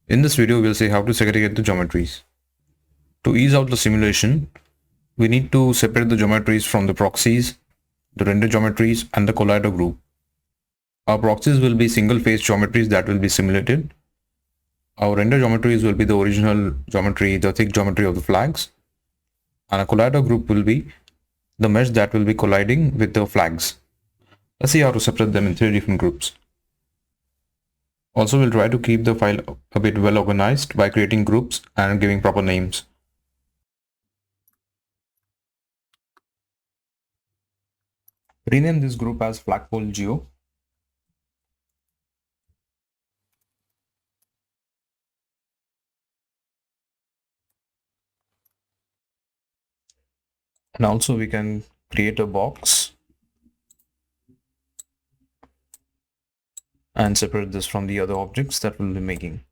In this video, we'll see how to segregate the geometries. To ease out the simulation, we need to separate the geometries from the proxies, the render geometries, and the collider group. Our proxies will be single phase geometries that will be simulated. Our render geometries will be the original geometry, the thick geometry of the flags. And a collider group will be the mesh that will be colliding with the flags. Let's see how to separate them in 3 different groups. Also, we'll try to keep the file a bit well organized by creating groups and giving proper names. Rename this group as Flagpole Geo. And also we can create a box and separate this from the other objects that we'll be making.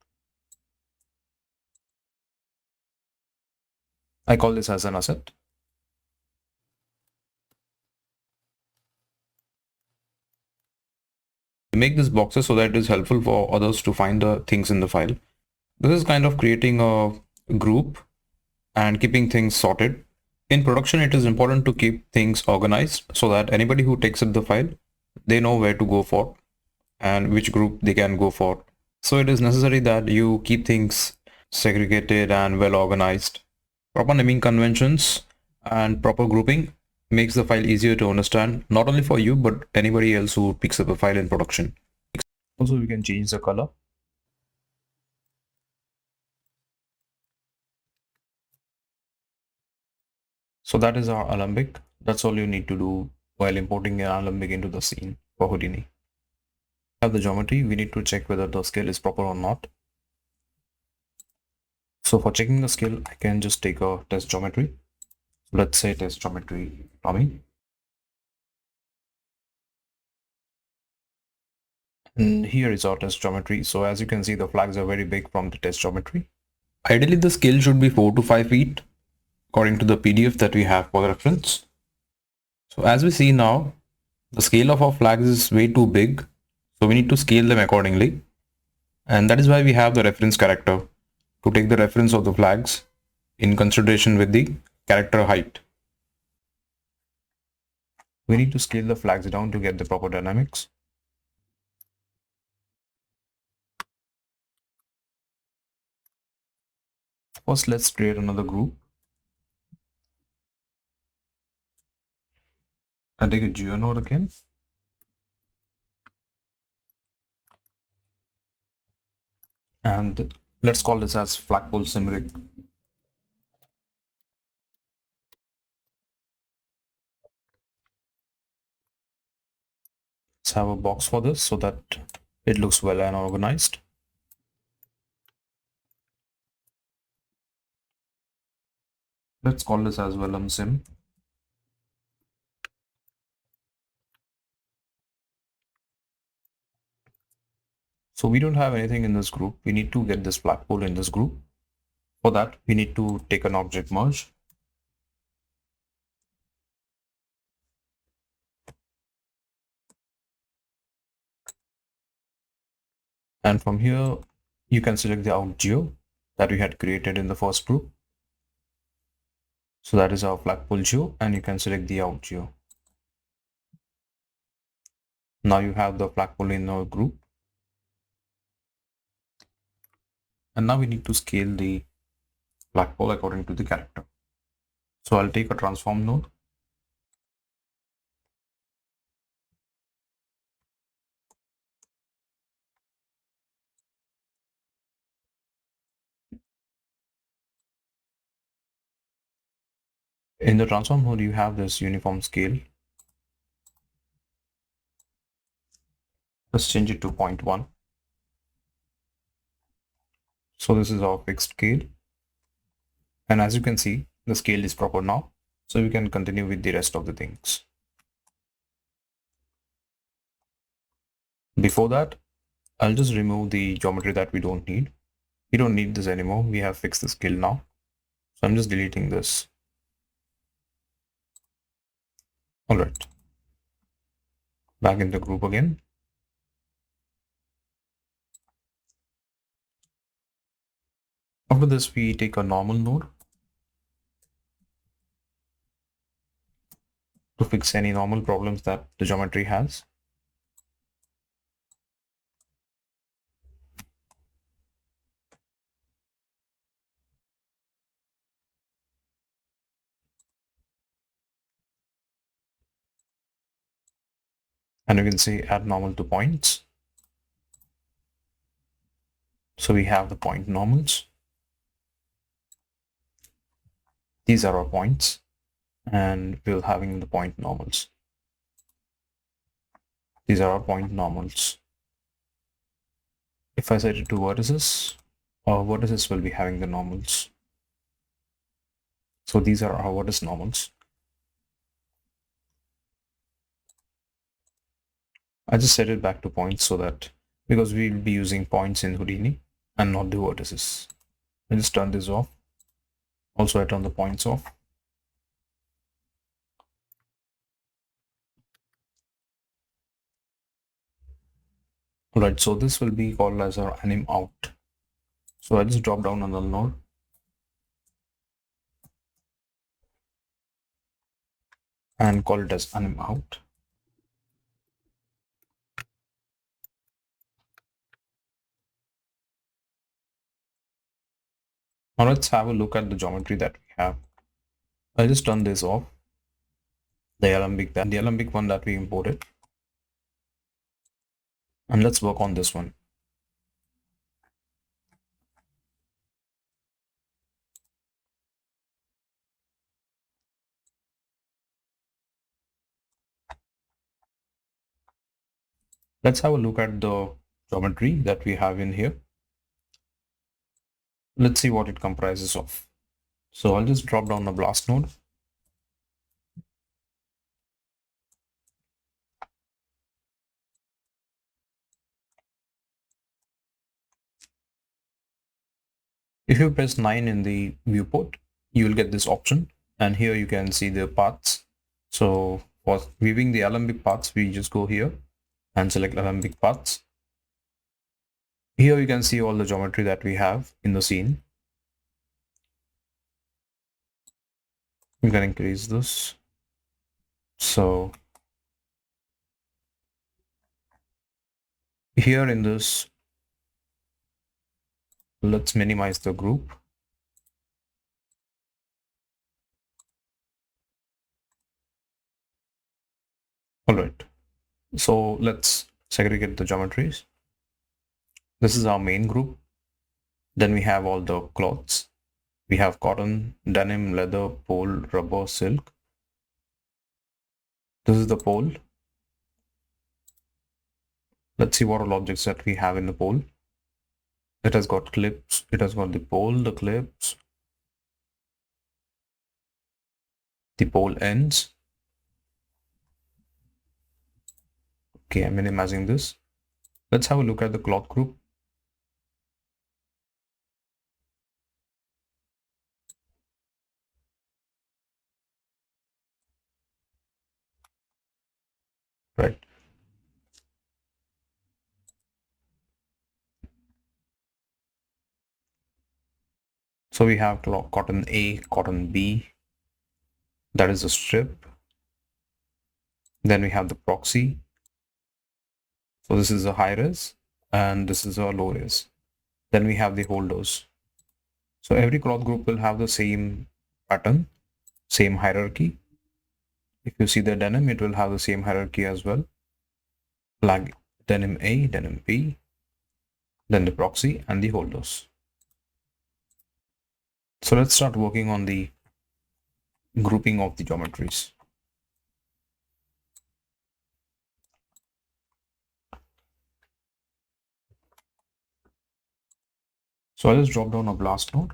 I call this as an asset. We make these boxes so that it is helpful for others to find the things in the file. This is kind of creating a group and keeping things sorted. In production, it is important to keep things organized so that anybody who takes up the file, they know where to go for and which group they can go for. So it is necessary that you keep things segregated and well organized. Proper naming conventions and proper grouping makes the file easier to understand, not only for you, but anybody else who picks up a file in production. Also, we can change the color. So that is our alembic. That's all you need to do while importing an alembic into the scene for Houdini. Have the geometry, we need to check whether the scale is proper or not. So for checking the scale, I can just take a test geometry. Let's say test geometry Tommy. And here is our test geometry. So as you can see, the flags are very big from the test geometry. Ideally, the scale should be 4 to 5 feet according to the PDF that we have for the reference. So as we see now, the scale of our flags is way too big. So we need to scale them accordingly. And that is why we have the reference character to take the reference of the flags in consideration with the character height. We need to scale the flags down to get the proper dynamics. First, let's create another group. I'll take a geo node again. And let's call this as Flagpole Simrig. Let's have a box for this so that it looks well and organized. Let's call this as Vellum Sim. So we don't have anything in this group. We need to get this flagpole in this group. For that, we need to take an object merge. And from here, you can select the out geo that we had created in the first group. So that is our flagpole geo, and you can select the out geo. Now you have the flagpole in our group. And now we need to scale the flagpole according to the character. So I'll take a transform node. In the transform node, you have this uniform scale. Let's change it to 0.1. So this is our fixed scale. And as you can see, the scale is proper now. So we can continue with the rest of the things. Before that, I'll just remove the geometry that we don't need. We don't need this anymore. We have fixed the scale now. So I'm just deleting this. All right. Back in the group again. After this, we take a normal node to fix any normal problems that the geometry has. And you can say add normal to points. So we have the point normals. These are our points, and we're having the point normals. These are our point normals. If I set it to vertices, our vertices will be having the normals. So these are our vertex normals. I just set it back to points so that, because we'll be using points in Houdini and not the vertices. I just turn this off. Also, I turn the points off. Alright, so this will be called as our anim out. So I just drop down on the node and call it as anim out. Now let's have a look at the geometry that we have. I'll just turn this off, the alembic one that we imported. And let's work on this one. Let's have a look at the geometry that we have in here. Let's see what it comprises of. So I'll just drop down the blast node. If you press 9 in the viewport, you will get this option. And here you can see the paths. So for viewing the alembic paths, we just go here and select alembic paths. Here you can see all the geometry that we have in the scene. We can increase this. So here in this, let's minimize the group. All right. So let's segregate the geometries. This is our main group. Then we have all the cloths. We have cotton, denim, leather, pole, rubber, silk. This is the pole. Let's see what all objects that we have in the pole. It has got clips. It has got the pole, the clips, the pole ends. Okay, I'm minimizing this. Let's have a look at the cloth group. Right. So we have cotton A, cotton B. That is a strip. Then we have the proxy. So this is a high res and this is a low res. Then we have the holders. So every cloth group will have the same pattern, same hierarchy. If you see the denim, it will have the same hierarchy as well. Flag denim A, denim B, then the proxy and the holders. So let's start working on the grouping of the geometries. So I'll just drop down a blast node.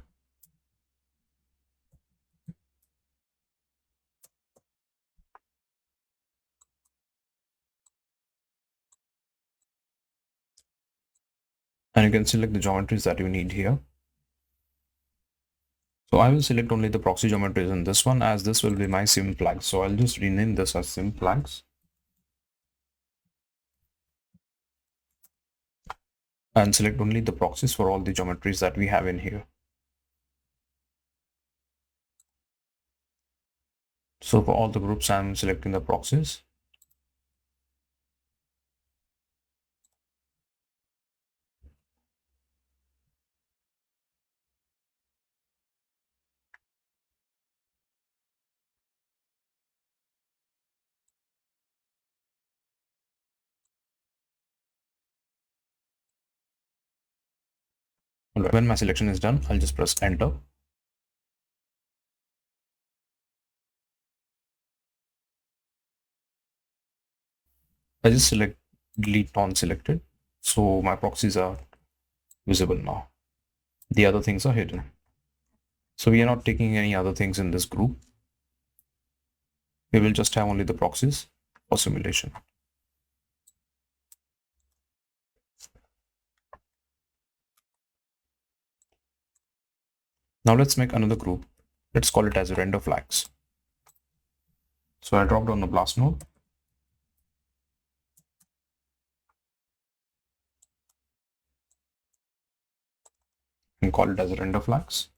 And you can select the geometries that you need here. So I will select only the proxy geometries in this one, as this will be my sim flags. So I'll just rename this as sim flags. And select only the proxies for all the geometries that we have in here. So for all the groups, I'm selecting the proxies. When my selection is done, I'll just press enter. I just select delete non-selected. So my proxies are visible now. The other things are hidden. So we are not taking any other things in this group. We will just have only the proxies for simulation. Now let's make another group. Let's call it as render flags. So I drop down the blast node. And call it as render flags.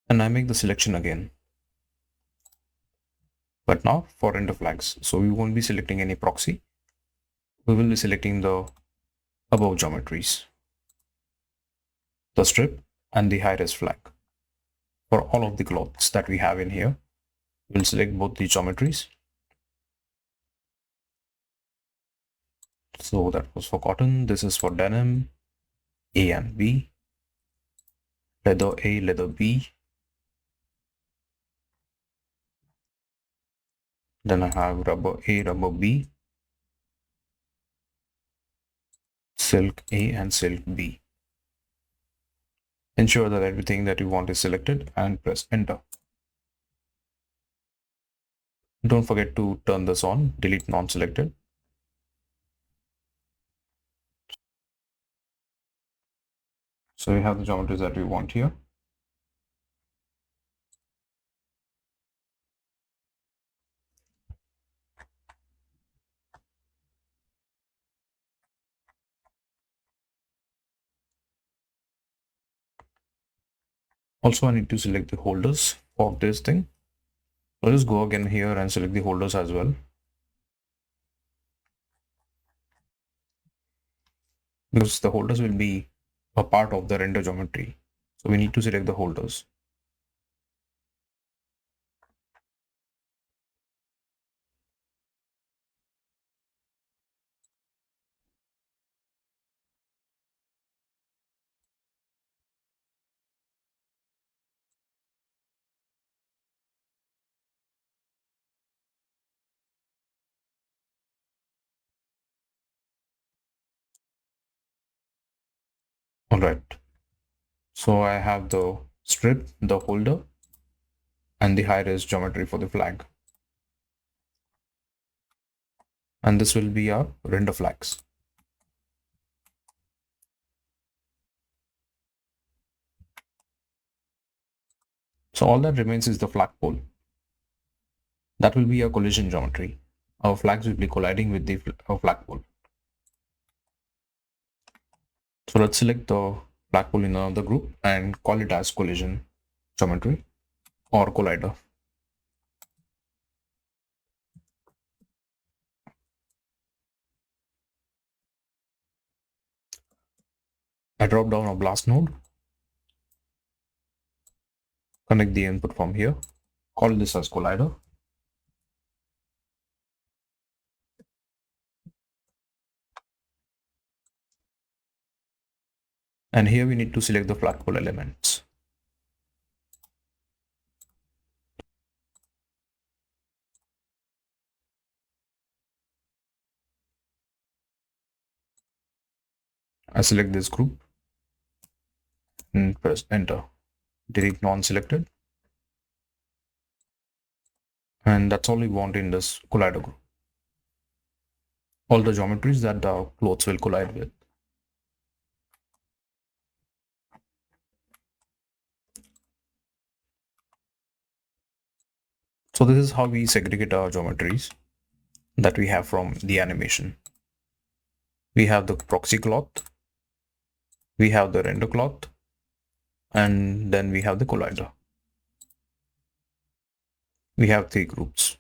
And I make the selection again. But now for render flags. So we won't be selecting any proxy. We will be selecting the above geometries, the strip and the high-res flag. For all of the cloths that we have in here, we'll select both the geometries. So that was for cotton. This is for denim, A and B, leather A, leather B. Then I have rubber A, rubber B, silk A and silk B. Ensure that everything that you want is selected and press enter. Don't forget to turn this on, delete non-selected. So we have the geometries that we want here. Also, I need to select the holders for this thing. So just go again here and select the holders as well. Because the holders will be a part of the render geometry. So we need to select the holders. All right. So I have the strip, the holder, and the high-res geometry for the flag. And this will be our render flags. So all that remains is the flagpole. That will be a collision geometry. Our flags will be colliding with the flagpole. So let's select the flagpole in another group and call it as collision geometry or collider. I drop down a blast node, connect the input from here, call this as collider. And here we need to select the flagpole elements. I select this group and press enter. Delete non-selected. And that's all we want in this collider group. All the geometries that the clothes will collide with. So this is how we segregate our geometries that we have from the animation. We have the proxy cloth, we have the render cloth, and then we have the collider. We have three groups.